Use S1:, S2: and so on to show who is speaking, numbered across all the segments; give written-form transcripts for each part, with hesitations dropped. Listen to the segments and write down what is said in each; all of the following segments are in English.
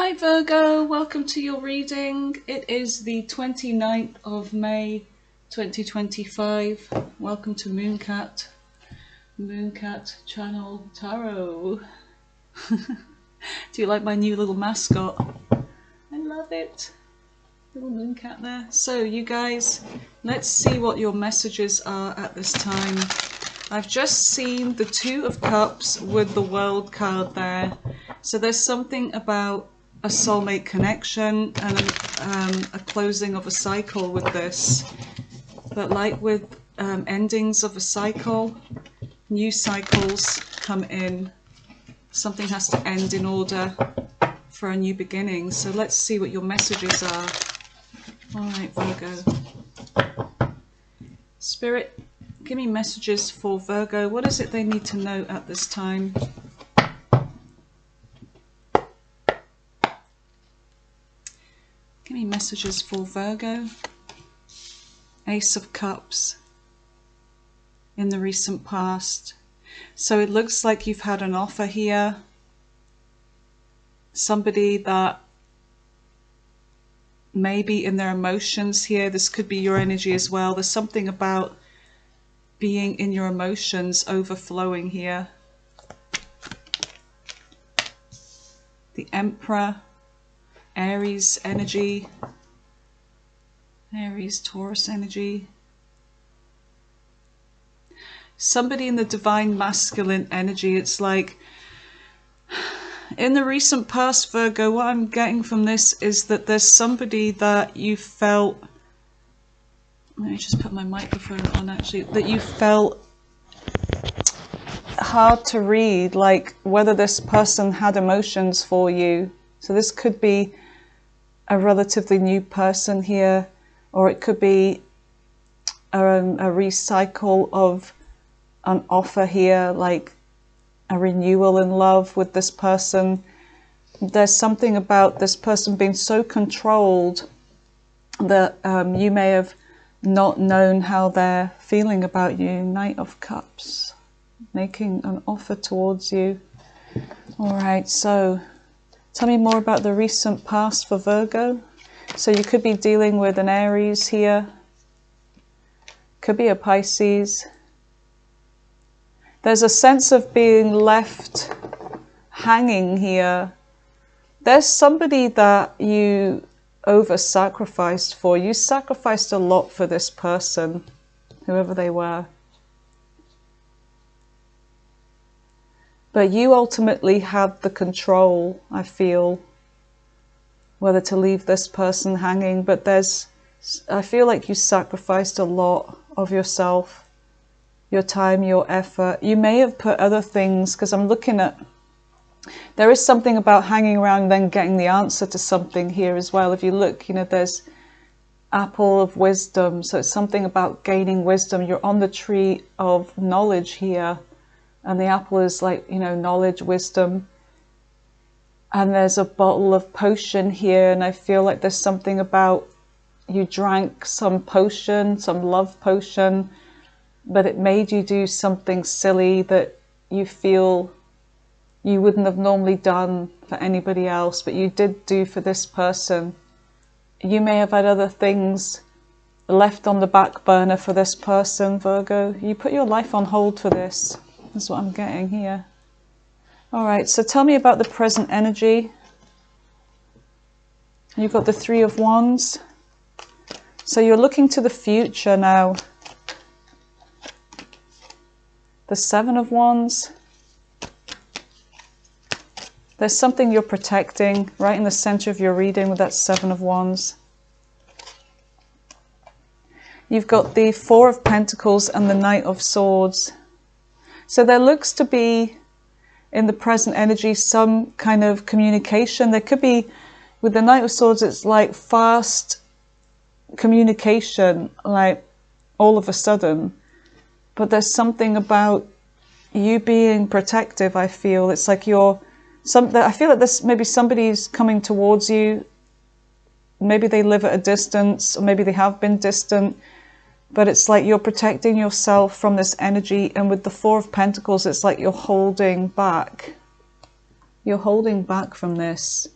S1: Hi Virgo, welcome to your reading. It is the 29th of May 2025. Welcome to Mooncat Channel Tarot. Do you like my new little mascot? I love it. Little Mooncat there. So you guys, let's see what your messages are at this time. I've just seen the Two of Cups with the World card there. So there's something about a soulmate connection and a closing of a cycle with this. But like with endings of a cycle, new cycles come in. Something has to end in order for a new beginning. So let's see what your messages are. Alright, Virgo. Spirit, give me messages for Virgo. What is it they need to know at this time? Give me messages for Virgo. Ace of Cups in the recent past. So it looks like you've had an offer here. Somebody that may be in their emotions here. This could be your energy as well. There's something about being in your emotions overflowing here. The Emperor. Aries energy, Aries, Taurus energy. Somebody in the divine masculine energy. It's like in the recent past, Virgo, what I'm getting from this is that there's somebody that you felt, let me just put my microphone on actually, that you felt hard to read, like whether this person had emotions for you. So this could be a relatively new person here, or it could be a recycle of an offer here, like a renewal in love with this person. There's something about this person being so controlled that you may have not known how they're feeling about you. Knight of Cups, making an offer towards you. All right, so tell me more about the recent past for Virgo. So you could be dealing with an Aries here. Could be a Pisces. There's a sense of being left hanging here. There's somebody that you over-sacrificed for. You sacrificed a lot for this person, whoever they were. But you ultimately had the control, I feel, whether to leave this person hanging. But I feel like you sacrificed a lot of yourself, your time, your effort. You may have put other things, because I'm looking at, there is something about hanging around and then getting the answer to something here as well. If you look, you know, there's apple of wisdom. So it's something about gaining wisdom. You're on the tree of knowledge here. And the apple is like, you know, knowledge, wisdom. And there's a bottle of potion here. And I feel like there's something about you drank some potion, some love potion, but it made you do something silly that you feel you wouldn't have normally done for anybody else, but you did do for this person. You may have had other things left on the back burner for this person, Virgo. You put your life on hold for this. That's what I'm getting here. All right, so tell me about the present energy. You've got the Three of Wands. So you're looking to the future now. The Seven of Wands. There's something you're protecting right in the center of your reading with that Seven of Wands. You've got the Four of Pentacles and the Knight of Swords. So there looks to be, in the present energy, some kind of communication. There could be, with the Knight of Swords, it's like fast communication, like all of a sudden. But there's something about you being protective, I feel. It's like I feel like this, maybe somebody's coming towards you. Maybe they live at a distance, or maybe they have been distant. But it's like you're protecting yourself from this energy. And with the Four of Pentacles, it's like you're holding back. You're holding back from this.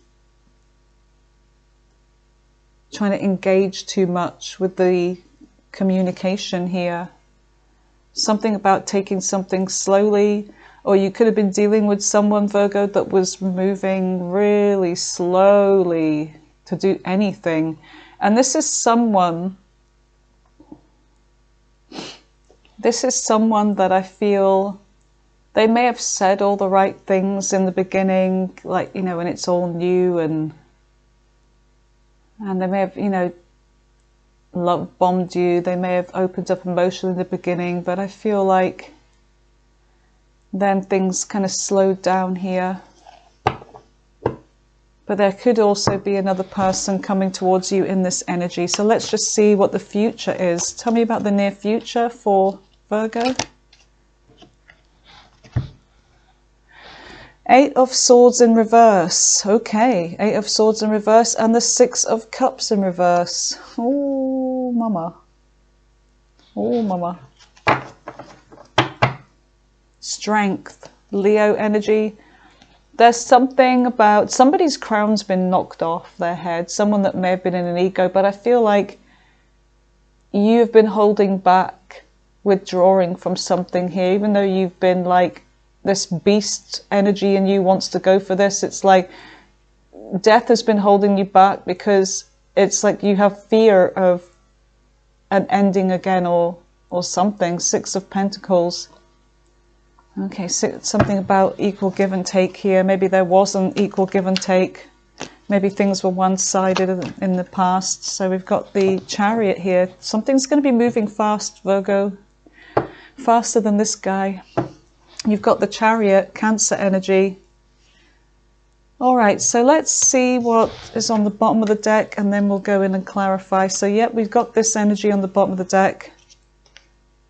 S1: trying to engage too much with the communication here. Something about taking something slowly, or you could have been dealing with someone, Virgo, that was moving really slowly to do anything. And this is someone that I feel they may have said all the right things in the beginning, like, you know, when it's all new, and they may have, you know, love bombed you. They may have opened up emotionally in the beginning, but I feel like then things kind of slowed down here. But there could also be another person coming towards you in this energy. So let's just see what the future is. Tell me about the near future for Virgo. Eight of Swords in reverse. Okay, Eight of Swords in reverse, and the Six of Cups in reverse. Oh, mama. Oh, mama. Strength. Leo energy. There's something about somebody's crown's been knocked off their head. Someone that may have been in an ego, but I feel like you've been holding back, withdrawing from something here, even though you've been like, this beast energy in you wants to go for this. It's like death has been holding you back because it's like you have fear of an ending again, or something. Six of Pentacles. Okay, so something about equal give and take here. Maybe there wasn't equal give and take. Maybe things were one-sided in the past. So we've got the Chariot here. Something's going to be moving fast, Virgo. Faster than this guy. You've got the Chariot, Cancer energy. All right, so let's see what is on the bottom of the deck, and then we'll go in and clarify. So, yep, we've got this energy on the bottom of the deck.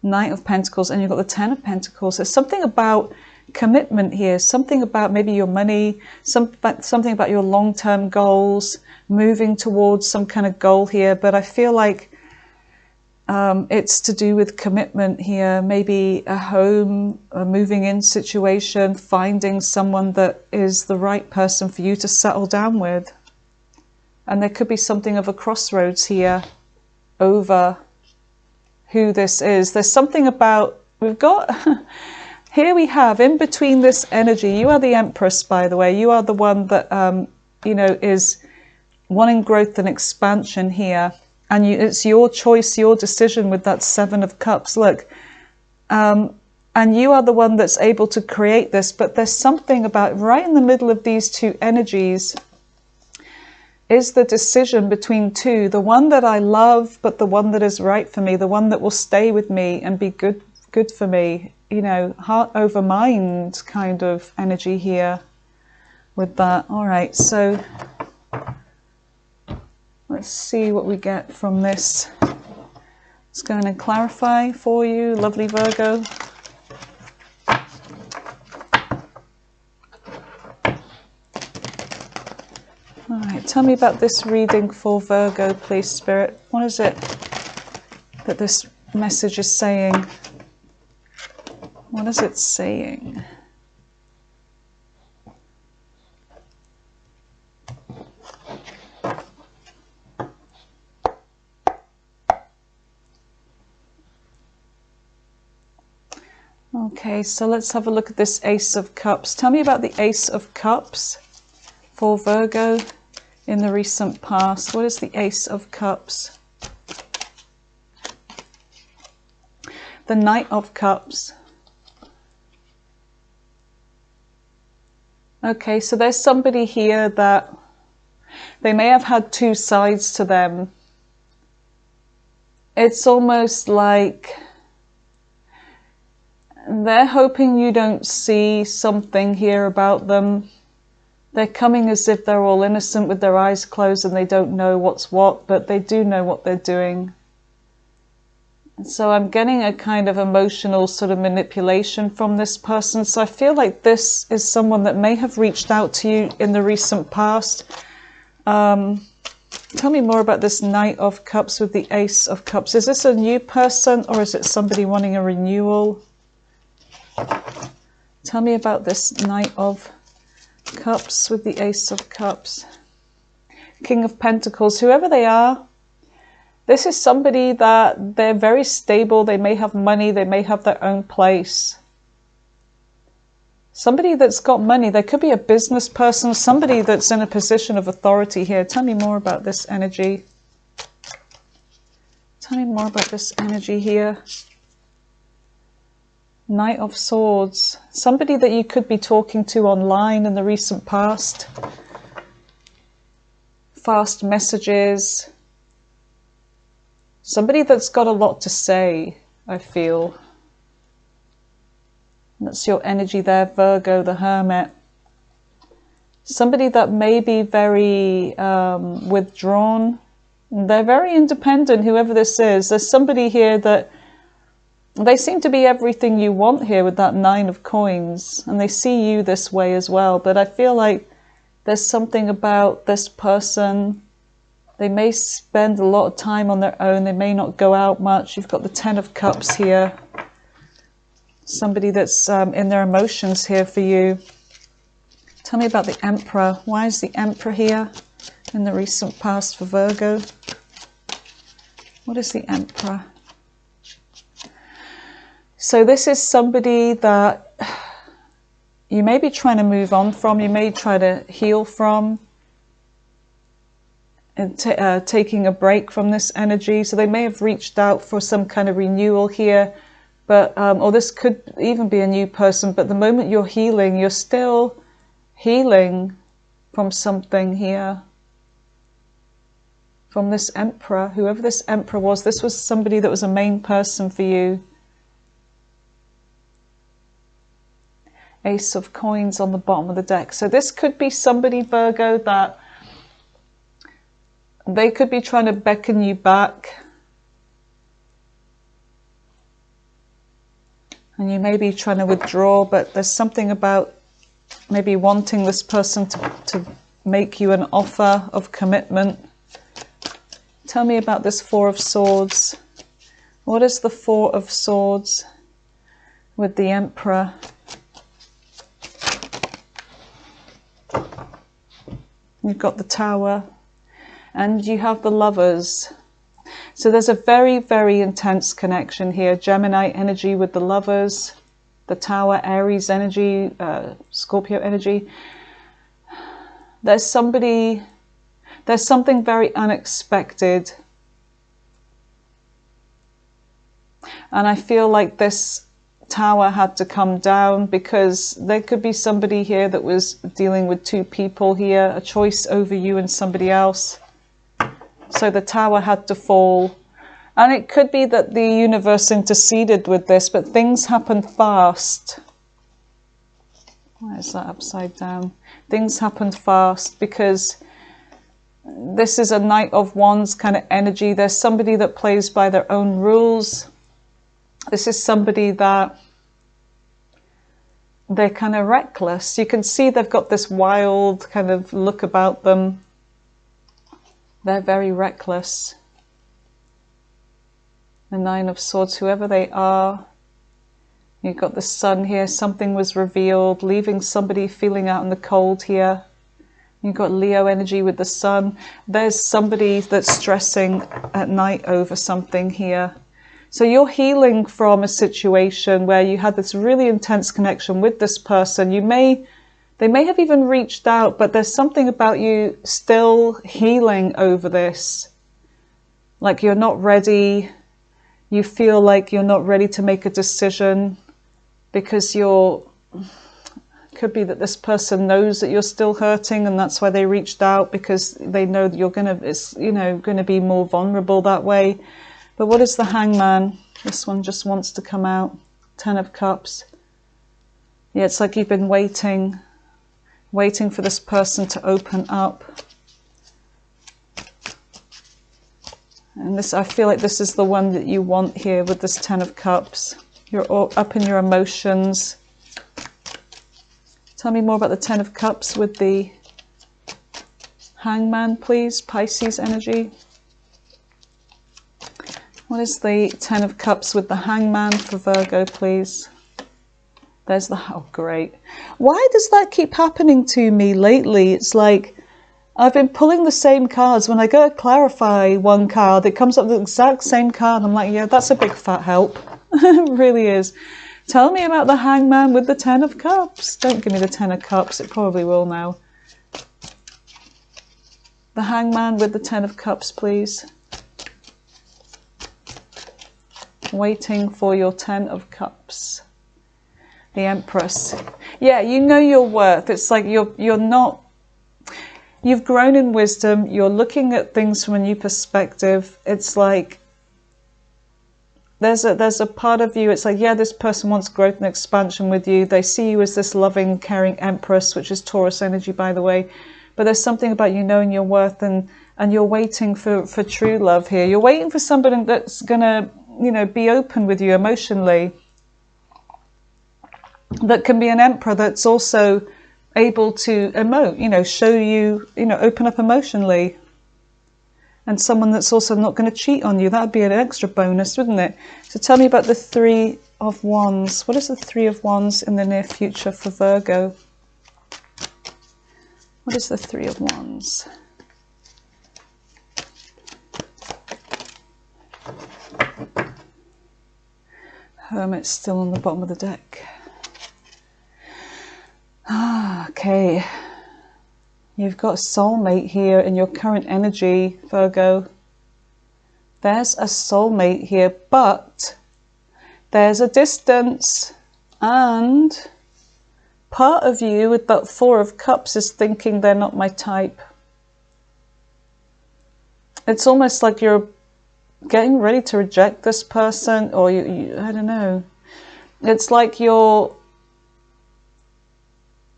S1: Knight of Pentacles, and you've got the Ten of Pentacles. There's something about commitment here, something about maybe your money, something about your long-term goals, moving towards some kind of goal here. But I feel like it's to do with commitment here, maybe a home, a moving in situation, finding someone that is the right person for you to settle down with. And there could be something of a crossroads here over who this is. There's something about, we've got, here we have, in between this energy, you are the Empress, by the way. You are the one that, you know, is wanting growth and expansion here. And it's your choice, your decision with that Seven of Cups. Look, and you are the one that's able to create this. But there's something about right in the middle of these two energies is the decision between two. The one that I love, but the one that is right for me. The one that will stay with me and be good for me. You know, heart over mind kind of energy here with that. All right, so let's see what we get from this. Let's go in and clarify for you, lovely Virgo. All right, tell me about this reading for Virgo, please, Spirit. What is it that this message is saying? What is it saying? Okay, so let's have a look at this Ace of Cups. Tell me about the Ace of Cups for Virgo in the recent past. What is the Ace of Cups? The Knight of Cups. Okay, so there's somebody here that they may have had two sides to them. It's almost like they're hoping you don't see something here about them. They're coming as if they're all innocent with their eyes closed and they don't know what's what, but they do know what they're doing. So I'm getting a kind of emotional sort of manipulation from this person. So I feel like this is someone that may have reached out to you in the recent past. Tell me more about this Knight of Cups with the Ace of Cups. Is this a new person or is it somebody wanting a renewal? Tell me about this Knight of Cups with the Ace of Cups. King of Pentacles, whoever they are, this is somebody that they're very stable. They may have money. They may have their own place. Somebody that's got money. There could be a business person, somebody that's in a position of authority here. Tell me more about this energy. Tell me more about this energy here. Knight of Swords. Somebody that you could be talking to online in the recent past. Fast messages. Somebody that's got a lot to say, I feel. That's your energy there, Virgo, the Hermit. Somebody that may be very withdrawn. They're very independent, whoever this is. There's somebody here that they seem to be everything you want here with that 9 of coins. And they see you this way as well. But I feel like there's something about this person. They may spend a lot of time on their own. They may not go out much. You've got the 10 of Cups here. Somebody that's in their emotions here for you. Tell me about the Emperor. Why is the Emperor here in the recent past for Virgo? What is the Emperor? So this is somebody that you may be trying to move on from. You may try to heal from. And taking a break from this energy. So they may have reached out for some kind of renewal here. But or this could even be a new person. But the moment you're healing, you're still healing from something here. From this Emperor. Whoever this Emperor was, this was somebody that was a main person for you. Ace of Coins on the bottom of the deck. So this could be somebody, Virgo, that they could be trying to beckon you back. And you may be trying to withdraw, but there's something about maybe wanting this person to make you an offer of commitment. Tell me about this 4 of Swords. What is the 4 of Swords with the Emperor? You've got the Tower. And you have the Lovers. So there's a very, very intense connection here. Gemini energy with the Lovers. The Tower, Aries energy, Scorpio energy. There's something very unexpected. And I feel like this Tower had to come down because there could be somebody here that was dealing with 2 people here. A choice over you and somebody else. So the Tower had to fall. And it could be that the universe interceded with this, but things happened fast. Why is that upside down? Things happened fast because this is a Knight of Wands kind of energy. There's somebody that plays by their own rules. This is somebody that they're kind of reckless. You can see they've got this wild kind of look about them. They're very reckless. The 9 of Swords, whoever they are. You've got the Sun here. Something was revealed, leaving somebody feeling out in the cold here. You've got Leo energy with the Sun. There's somebody that's stressing at night over something here. So you're healing from a situation where you had this really intense connection with this person. They may have even reached out, but there's something about you still healing over this. Like you're not ready. You feel like you're not ready to make a decision because could be that this person knows that you're still hurting and that's why they reached out, because they know that you're going to be more vulnerable that way. But what is the Hangman? This one just wants to come out. 10 of Cups. Yeah, it's like you've been waiting for this person to open up. And this, I feel like this is the one that you want here with this 10 of Cups. You're all up in your emotions. Tell me more about the 10 of Cups with the Hangman, please. Pisces energy. What is the 10 of Cups with the Hangman for Virgo, please? There's the... Oh, great. Why does that keep happening to me lately? It's like I've been pulling the same cards. When I go to clarify one card, it comes up the exact same card. I'm like, yeah, that's a big fat help. It really is. Tell me about the Hangman with the Ten of Cups. Don't give me the Ten of Cups. It probably will now. The Hangman with the Ten of Cups, please. Waiting for your Ten of Cups. The Empress. Yeah, you know your worth. It's like you're not... You've grown in wisdom. You're looking at things from a new perspective. It's like... There's a part of you, it's like, yeah, this person wants growth and expansion with you. They see you as this loving, caring Empress, which is Taurus energy, by the way. But there's something about you knowing your worth, and you're waiting for true love here. You're waiting for somebody that's going to, you know, be open with you emotionally. That can be an emperor that's also able to emote, you know, show you, you know, open up emotionally. And someone that's also not going to cheat on you. That would be an extra bonus, wouldn't it? So tell me about the Three of Wands. What is the Three of Wands in the near future for Virgo? What is the Three of Wands? Hermit's still on the bottom of the deck. Ah, okay. You've got a soulmate here in your current energy, Virgo. There's a soulmate here, but there's a distance, and part of you with that Four of Cups is thinking they're not my type. It's almost like you're getting ready to reject this person, or you I don't know. It's like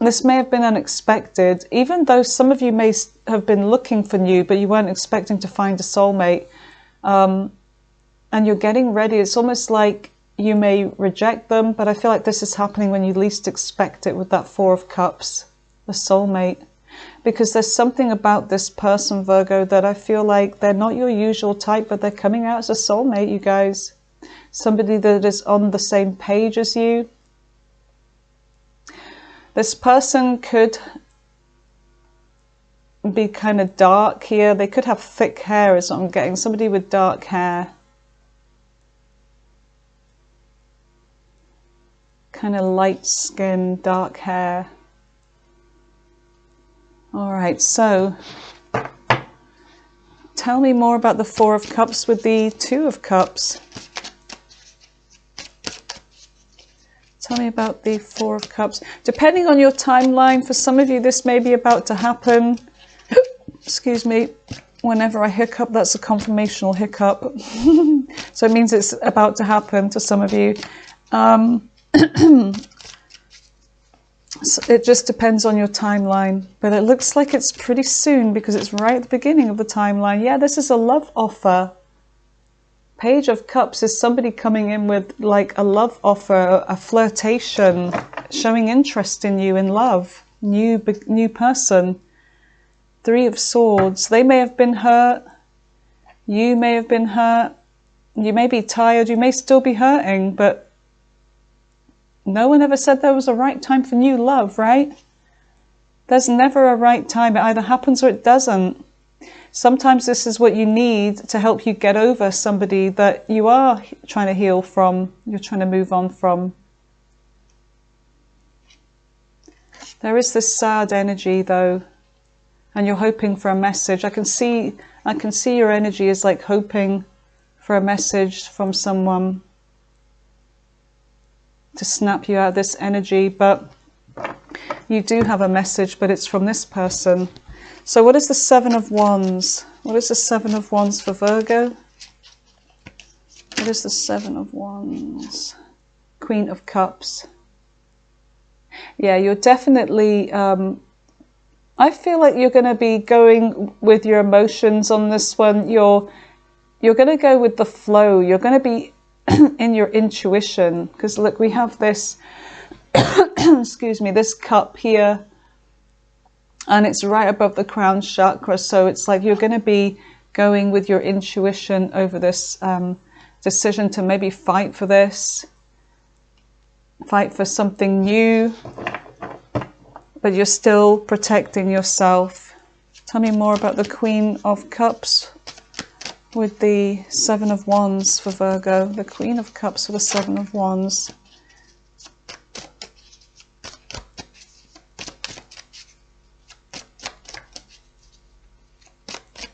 S1: this may have been unexpected, even though some of you may have been looking for new, but you weren't expecting to find a soulmate. And you're getting ready. It's almost like you may reject them, but I feel like this is happening when you least expect it with that Four of Cups, the soulmate. Because there's something about this person, Virgo, that I feel like they're not your usual type, but they're coming out as a soulmate, you guys. Somebody that is on the same page as you. This person could be kind of dark here. They could have thick hair is what I'm getting. Somebody with dark hair. Kind of light skin, dark hair. All right, so tell me more about the Four of Cups with the Two of Cups. Tell me about the Four of Cups. Depending on your timeline, for some of you this may be about to happen. Excuse me. Whenever I hiccup, that's a confirmational hiccup. So it means it's about to happen to some of you. So it just depends on your timeline. But it looks like it's pretty soon because it's right at the beginning of the timeline. Yeah, this is a love offer. Page of Cups is somebody coming in with like a love offer, a flirtation, showing interest in you in love, new person. Three of Swords. They may have been hurt. You may have been hurt. You may be tired. You may still be hurting, but no one ever said there was a right time for new love, right? There's never a right time. It either happens or it doesn't. Sometimes this is what you need to help you get over somebody that you are trying to heal from, you're trying to move on from. There is this sad energy though, and you're hoping for a message. I can see your energy is like hoping for a message from someone to snap you out of this energy, but you do have a message, but it's from this person. So what is the Seven of Wands? What is the Seven of Wands for Virgo? What is the Seven of Wands? Queen of Cups. Yeah, you're definitely... I feel like you're going to be going with your emotions on this one. You're going to go with the flow. You're going to be in your intuition. Because look, we have this... excuse me, this cup here. And it's right above the crown chakra, so it's like you're going to be going with your intuition over this decision to maybe fight for this, fight for something new, but you're still protecting yourself. Tell me more about the Queen of Cups with the Seven of Wands for Virgo. The Queen of Cups with the Seven of Wands.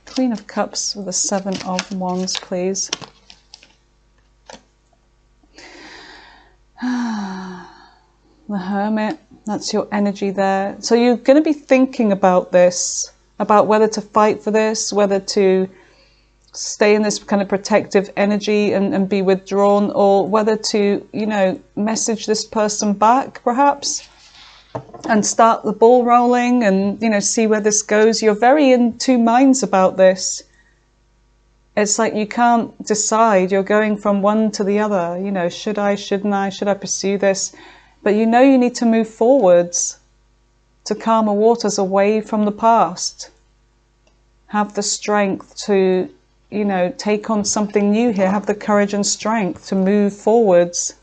S1: Queen of Cups with the Seven of Wands, please. The Hermit, that's your energy there. So you're going to be thinking about this, about whether to fight for this, whether to stay in this kind of protective energy and be withdrawn, or whether to, you know, message this person back perhaps and start the ball rolling and, you know, see where this goes. You're very in two minds about this. It's like you can't decide. You're going from one to the other. You know, should I, shouldn't I? Should I pursue this? But you know you need to move forwards to calmer waters, away from the past. Have the strength to, you know, take on something new here. Have the courage and strength to move forwards.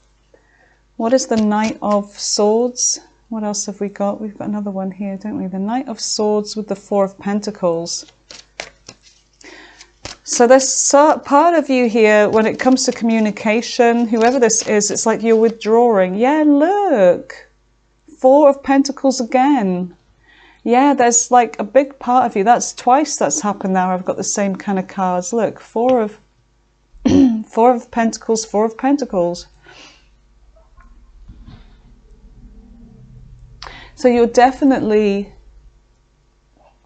S1: What is the Knight of Swords? What else have we got? We've got another one here, don't we? The Knight of Swords with the Four of Pentacles. So there's part of you here, when it comes to communication, whoever this is, it's like you're withdrawing. Yeah, look. Four of Pentacles again. Yeah, there's like a big part of you. That's twice that's happened now. I've got the same kind of cards. Look, Four of Pentacles, Four of Pentacles. So you're definitely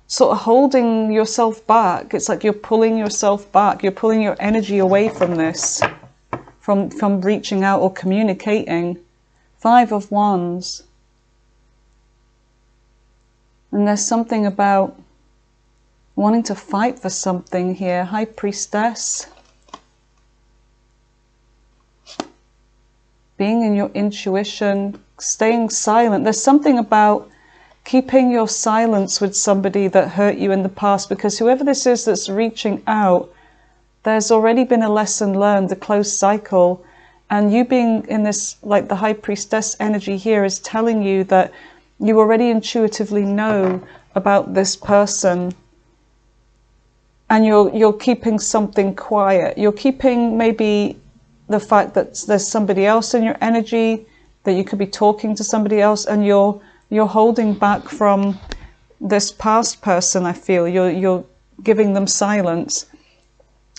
S1: sort of holding yourself back. It's like you're pulling yourself back. You're pulling your energy away from this, from reaching out or communicating. Five of Wands. And there's something about wanting to fight for something here. High Priestess. Being in your intuition, staying silent. There's something about keeping your silence with somebody that hurt you in the past, because whoever this is that's reaching out, there's already been a lesson learned, a closed cycle. And you being in this, like the High Priestess energy here, is telling you that you already intuitively know about this person, and you're keeping something quiet. You're keeping maybe the fact that there's somebody else in your energy, that you could be talking to somebody else, and you're holding back from this past person. I feel you're giving them silence.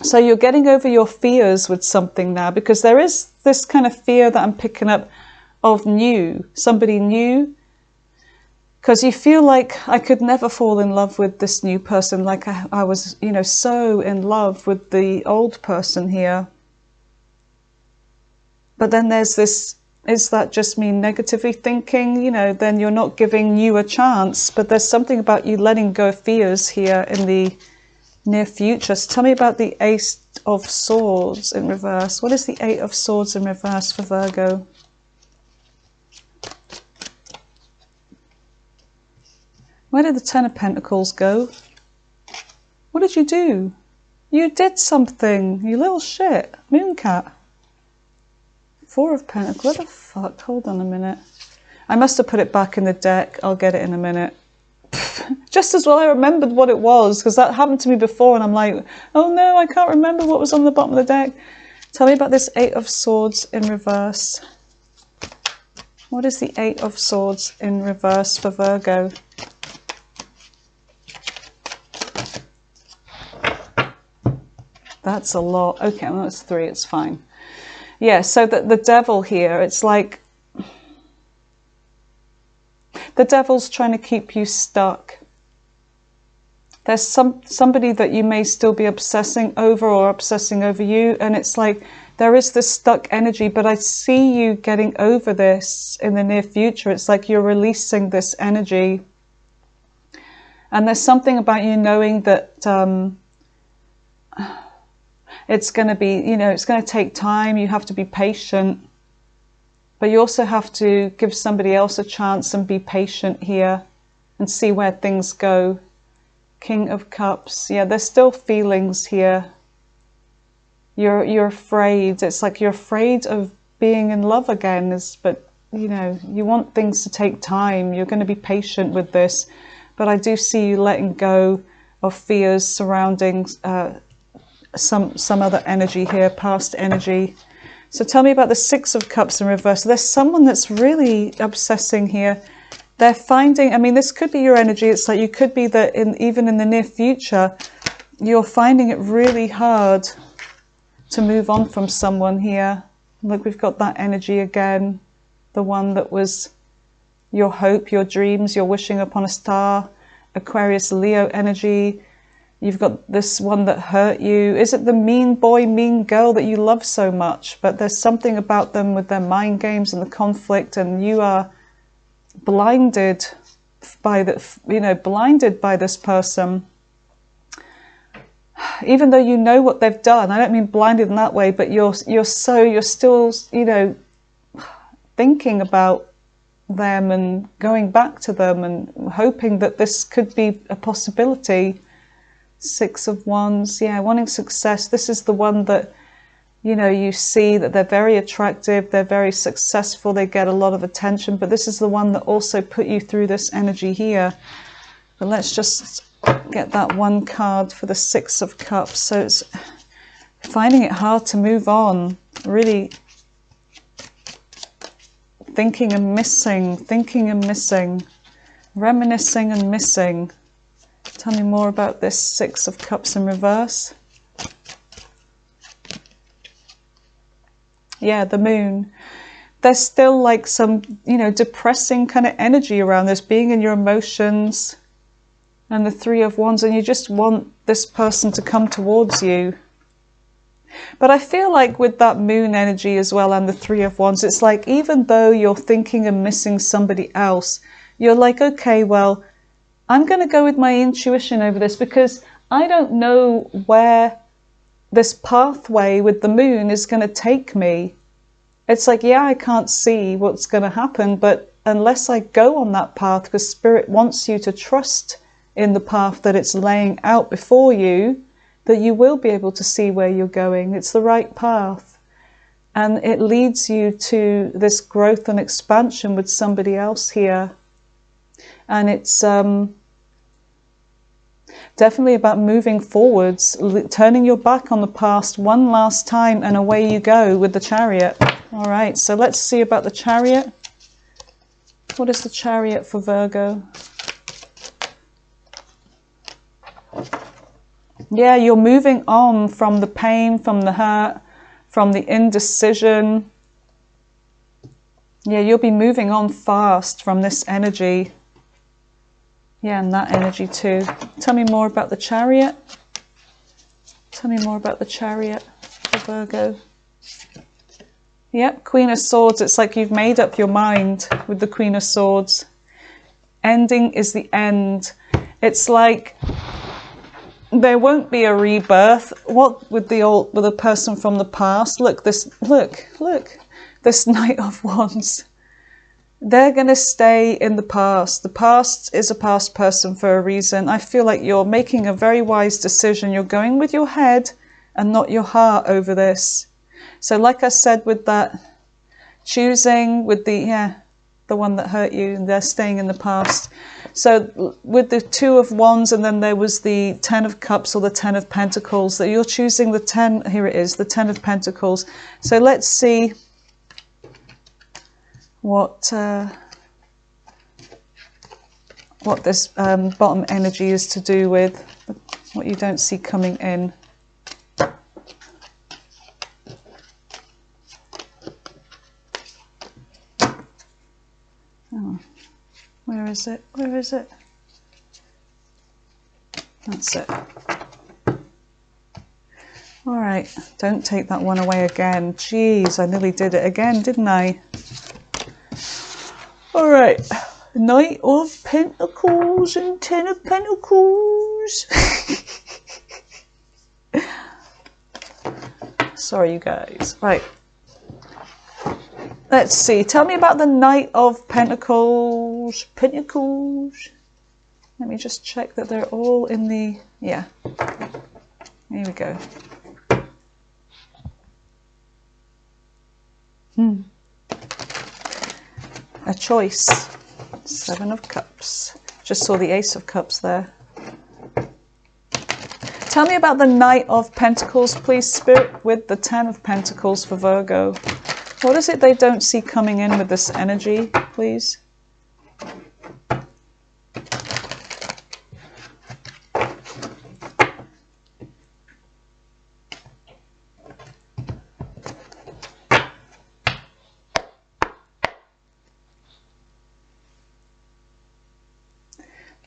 S1: So you're getting over your fears with something now, because there is this kind of fear that I'm picking up of new, somebody new. Because you feel like, I could never fall in love with this new person, like I was, you know, so in love with the old person here. But then there's this, is that just me negatively thinking? You know, then you're not giving you a chance. But there's something about you letting go of fears here in the near future. So tell me about the Ace of Swords in reverse. What is the Eight of Swords in reverse for Virgo? Where did the Ten of Pentacles go? What did you do? You did something, you little shit. Mooncat. Four of Pentacles. What the fuck? Hold on a minute. I must have put it back in the deck. I'll get it in a minute. Just as well I remembered what it was, because that happened to me before and I'm like, oh no, I can't remember what was on the bottom of the deck. Tell me about this Eight of Swords in reverse. What is the Eight of Swords in reverse for Virgo? That's a lot. Okay, well, that's three, it's fine. Yeah, so the devil here, it's like the devil's trying to keep you stuck. There's somebody that you may still be obsessing over, or obsessing over you, and it's like there is this stuck energy, but I see you getting over this in the near future. It's like you're releasing this energy. And there's something about you knowing that it's going to be, you know, it's going to take time. You have to be patient. But you also have to give somebody else a chance and be patient here and see where things go. King of Cups. Yeah, there's still feelings here. You're afraid. It's like you're afraid of being in love again. But, you know, you want things to take time. You're going to be patient with this. But I do see you letting go of fears surrounding some other energy here, past energy. So tell me about the Six of Cups in reverse. There's someone that's really obsessing here. They're finding, I mean, this could be your energy. It's like you could be that even in the near future, you're finding it really hard to move on from someone here. Look, we've got that energy again. The one that was your hope, your dreams, your wishing upon a star. Aquarius, Leo energy. You've got this one that hurt you. Is it the mean boy, mean girl that you love so much? But there's something about them with their mind games and the conflict, and you are blinded by blinded by this person. Even though you know what they've done, I don't mean blinded in that way, but you're still, thinking about them and going back to them and hoping that this could be a possibility. Six of Wands, yeah, wanting success. This is the one that, you see that they're very attractive, they're very successful, they get a lot of attention, but this is the one that also put you through this energy here. But let's just get that one card for the Six of Cups. So it's finding it hard to move on, really thinking and missing, reminiscing and missing. Tell me more about this Six of Cups in reverse. Yeah, the Moon. There's still like some, depressing kind of energy around this, being in your emotions. And the Three of Wands, and you just want this person to come towards you. But I feel like with that Moon energy as well and the Three of Wands, it's like even though you're thinking and missing somebody else, you're like, okay, well, I'm going to go with my intuition over this because I don't know where this pathway with the Moon is going to take me. It's like, yeah, I can't see what's going to happen, but unless I go on that path, because Spirit wants you to trust in the path that it's laying out before you, that you will be able to see where you're going. It's the right path. And it leads you to this growth and expansion with somebody else here. And it's definitely about moving forwards, turning your back on the past one last time, and away you go with the Chariot. All right, so let's see about the Chariot. What is the Chariot for Virgo? Yeah, you're moving on from the pain, from the hurt, from the indecision. Yeah, you'll be moving on fast from this energy. Yeah, and that energy too. Tell me more about the Chariot. Tell me more about the Chariot for Virgo. Yep, Queen of Swords. It's like you've made up your mind with the Queen of Swords. Ending is the end. It's like there won't be a rebirth. What with the person from the past? Look, this Knight of Wands. They're going to stay in the past. The past is a past person for a reason. I feel like you're making a very wise decision. You're going with your head and not your heart over this. So like I said with that, choosing with the one that hurt you, and they're staying in the past. So with the Two of Wands, and then there was the Ten of Cups or the Ten of Pentacles, that you're choosing the 10, here it is, the Ten of Pentacles. So let's see what this bottom energy is to do with, what you don't see coming in. Oh, where is it? Where is it? That's it. All right, don't take that one away again. Jeez, I nearly did it again, didn't I? All right, Knight of Pentacles and Ten of Pentacles. Sorry, you guys. Right. Let's see. Tell me about the Knight of Pentacles. Pentacles. Let me just check that they're all in the... Yeah. Here we go. A choice. Seven of Cups. Just saw the Ace of Cups there. Tell me about the Knight of Pentacles, please, Spirit, with the Ten of Pentacles for Virgo. What is it they don't see coming in with this energy, please?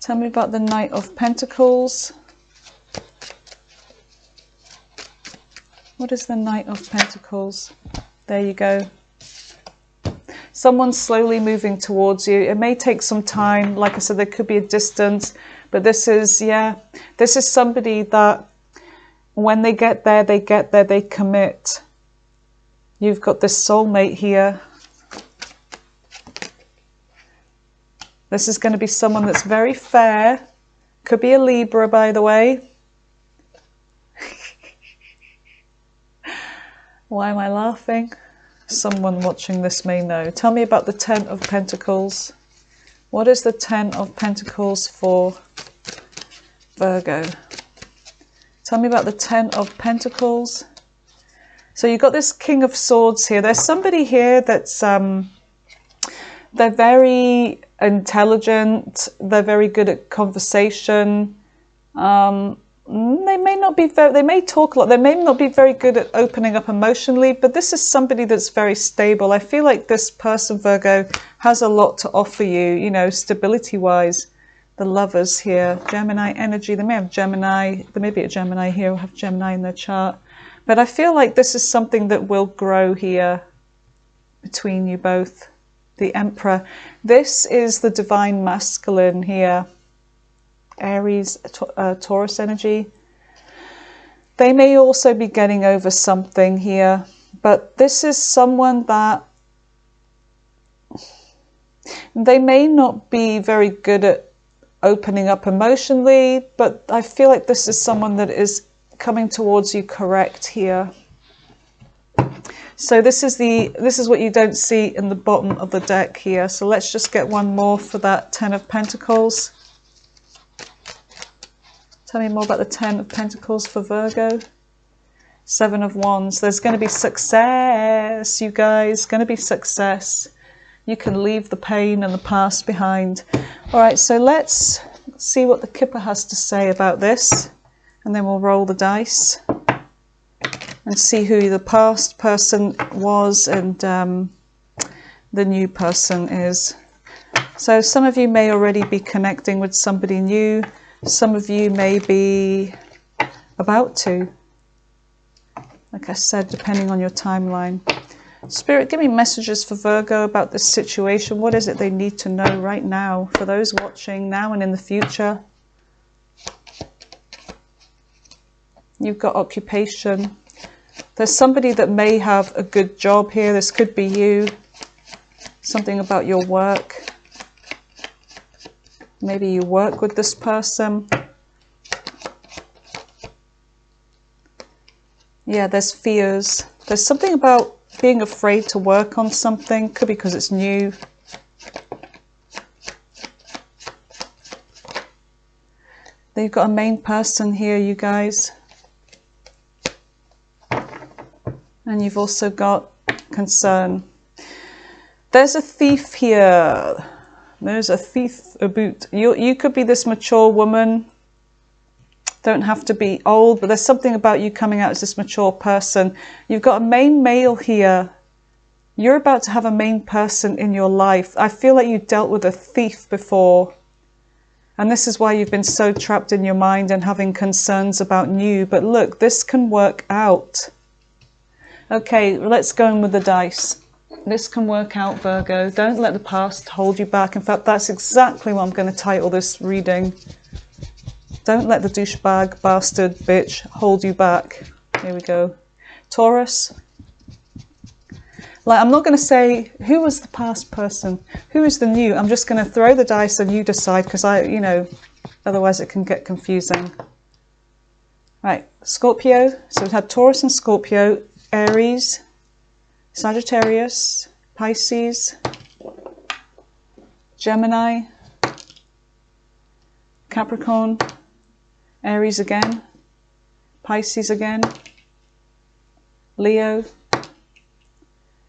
S1: Tell me about the Knight of Pentacles. What is the Knight of Pentacles? There you go. Someone's slowly moving towards you. It may take some time. Like I said, there could be a distance. But this is, yeah, this is somebody that when they get there, they commit. You've got this soulmate here. This is going to be someone that's very fair. Could be a Libra, by the way. Why am I laughing? Someone watching this may know. Tell me about the Ten of Pentacles. What is the Ten of Pentacles for Virgo? Tell me about the Ten of Pentacles. So you've got this King of Swords here. There's somebody here that's... they're very intelligent. They're very good at conversation. They may not be very, they may talk a lot. They may not be very good at opening up emotionally, but this is somebody that's very stable. I feel like this person, Virgo, has a lot to offer you, you know, stability-wise. The Lovers here, Gemini energy. They may have Gemini. There may be a Gemini here or have Gemini in their chart. But I feel like this is something that will grow here between you both. The Emperor. This is the divine masculine here. Aries, Taurus energy. They may also be getting over something here. But this is someone that they may not be very good at opening up emotionally. But I feel like this is someone that is coming towards you correct here. So this is what you don't see in the bottom of the deck here. So let's just get one more for that Ten of Pentacles. Tell me more about the Ten of Pentacles for Virgo. Seven of Wands. There's going to be success, you guys. Going to be success. You can leave the pain and the past behind. All right, so let's see what the Kipper has to say about this. And then we'll roll the dice. And see who the past person was and the new person is. So some of you may already be connecting with somebody new. Some of you may be about to. Like I said, depending on your timeline. Spirit, give me messages for Virgo about this situation. What is it they need to know right now for those watching now and in the future? You've got occupation. There's somebody that may have a good job here. This could be you. Something about your work. Maybe you work with this person. Yeah, there's fears. There's something about being afraid to work on something. Could be because it's new. Then you've got a main person here, you guys. And you've also got concern. There's a thief here. There's a thief about. You could be this mature woman. Don't have to be old, but there's something about you coming out as this mature person. You've got a main male here. You're about to have a main person in your life. I feel like you dealt with a thief before. And this is why you've been so trapped in your mind and having concerns about new. But look, this can work out. Okay, let's go in with the dice. This can work out, Virgo. Don't let the past hold you back. In fact, that's exactly what I'm going to title this reading. Don't let the douchebag, bastard, bitch hold you back. Here we go. Taurus. Like, I'm not going to say who was the past person, who is the new. I'm just going to throw the dice and you decide, because otherwise it can get confusing. Right, Scorpio. So we've had Taurus and Scorpio. Aries, Sagittarius, Pisces, Gemini, Capricorn, Aries again, Pisces again, Leo,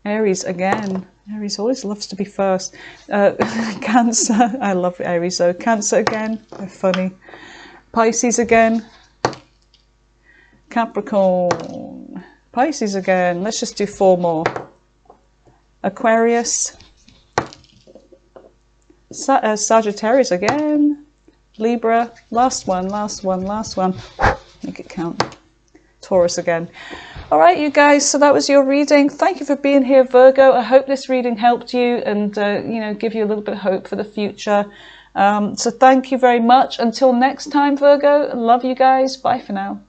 S1: Aries again. Aries always loves to be first. Cancer, I love Aries though. Cancer again, they're funny. Pisces again, Capricorn, Pisces again. Let's just do 4 more. Aquarius, Sagittarius again, Libra, last one. Make it count. Taurus again. All right, you guys, so that was your reading. Thank you for being here, Virgo. I hope this reading helped you and, you know, give you a little bit of hope for the future. So thank you very much. Until next time, Virgo, love you guys. Bye for now.